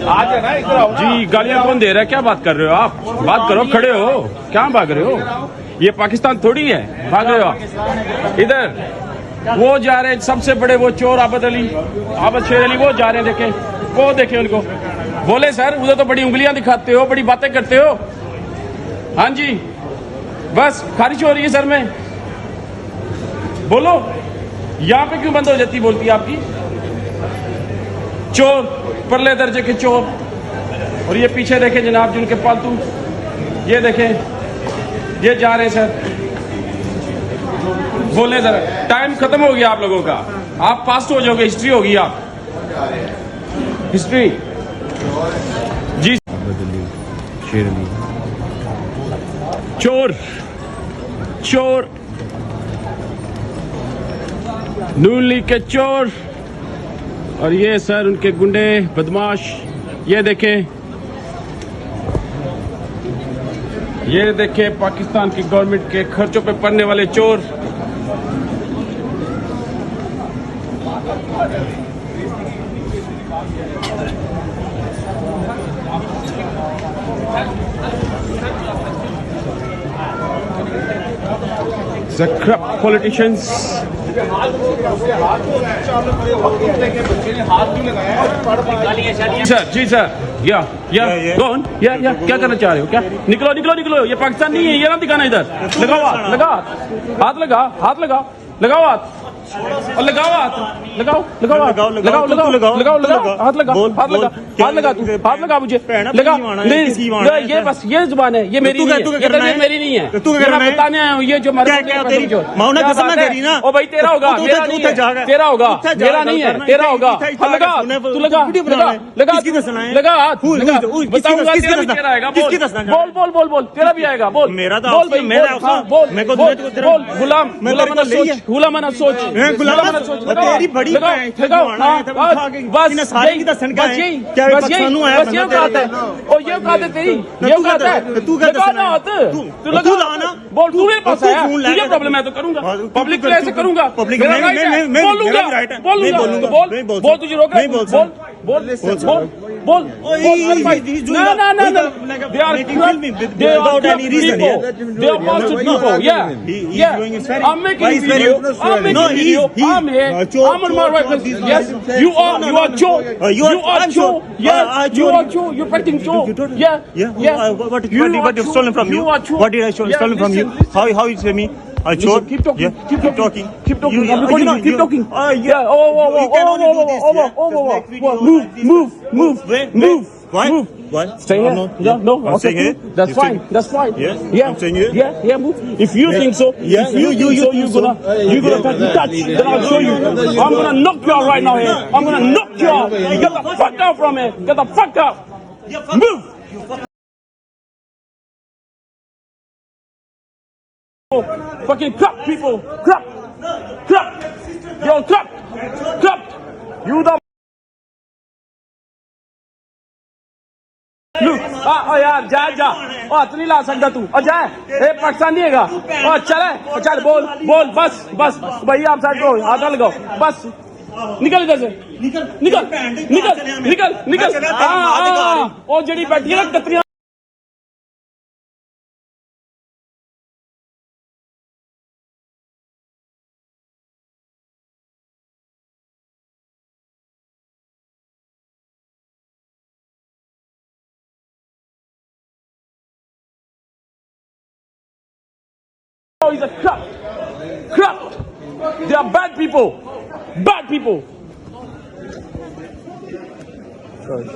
आज है ना इधर आओ जी गालियां कौन दे रहा है? क्या बात कर रहे हो आप? बात करो, खड़े हो, क्या भाग रहे हो? ये पाकिस्तान थोड़ी है, भाग रहे हो आप। इधर वो जा रहे हैं सबसे बड़े, वो चोर आबिद शेर अली, वो जा रहे हैं, देखें वो, देखें उनको। बोले सर उधर तो बड़ी उंगलियां दिखाते हो, बड़ी बातें करते हो। हाँ जी, बस खारिश हो रही है सर में। बोलो यहाँ पे क्यों बंद हो जाती बोलती है आपकी? चोर, परले दर्जे के चोर। और ये पीछे देखें जनाब, जिनके पालतू, ये देखें, ये जा रहे हैं सर। बोले सर, टाइम खत्म हो गया आप लोगों का, आप पास हो जाओगे, हिस्ट्री होगी आप, हिस्ट्री। जी शेर अली, चोर चोर, नून लीग के चोर। और ये सर उनके गुंडे बदमाश, ये देखें, ये देखें पाकिस्तान की गवर्नमेंट के खर्चों पे पड़ने वाले चोर। The corrupt politicians. Sir ji sir, या कौन, या क्या करना चाह रहे हो? क्या निकलो निकलो निकलो, ये पाकिस्तान नहीं है, ये ना दिखाना इधर। लगाओ हाथ, लगा हाथ, लगा हाथ, लगा लगाओ हाथ, और लगाओ हाथ, लगाओ लगाओ लगाओ लगाओ लगाओ लगाओ लगाओ हाथ, लगा हाथ, लगा हाथ, लगा तू हाथ, लगा मुझे, लगा नहीं, ये बस ये जुबान है, ये मेरी नहीं है, ये मेरी नहीं है, मैं बताने आया हूँ। ये जो मर ओ भाई तेरा होगा, मेरा नहीं है, तेरा होगा, मेरा नहीं है, तेरा होगा। लगा तू, लगा लगा लगा हाथ, बताऊंगा तेरा भी, तेरा आएगा। बोल बोल बोल बोल, तेरा भी आएगा। बोल मेरा तो बोल भाई, बोल गुलाम, गुलाम ना सोच, तेरी बड़ी बस सारी की दसन का है, क्या बस ये औकात है, और ये औकात है तेरी, ये औकात है। तू लगा ना हाथ, तू लगा ना, बोल तू मेरे पास है, तुझे प्रॉब्लम है तो करूंगा, पब्लिक प्लेस से करूंगा, पब्लिक बोलूंगा, बोल तुझे रोक, बोल बोल बोल बोल, ना ना ना ना, they are people, yeah, I'm making video, I'm here, I'm on my right place. Yes, you are Joe, you are Joe, yes, you are Joe, you're practicing Joe, yeah. What you stolen from you? What did I stolen from you? How you say me? Chore? Keep talking, keep talking. I'm recording you. Keep talking. Yeah. Move. What? Stay here. No. Okay. That's fine. Yes. Yeah. I'm saying here. Yeah. Move. If you think so, yeah. you're gonna touch. Then I'll show you. I'm gonna knock you out right now. Here. I'm gonna knock you out. Get the fuck out from here. Get the fuck out. Move. Fucking crap people. Crap. Yo, crap. You the. यार जा हाथ नहीं ला सकता तू, और जा पाकिस्तानी है, और चल बोल बस भाई, आप साइड को हाथ लगाओ, बस निकल इधर से, निकल। और जड़ी बैठी है ना कतरियां, he's a crap. They are bad people. Sorry.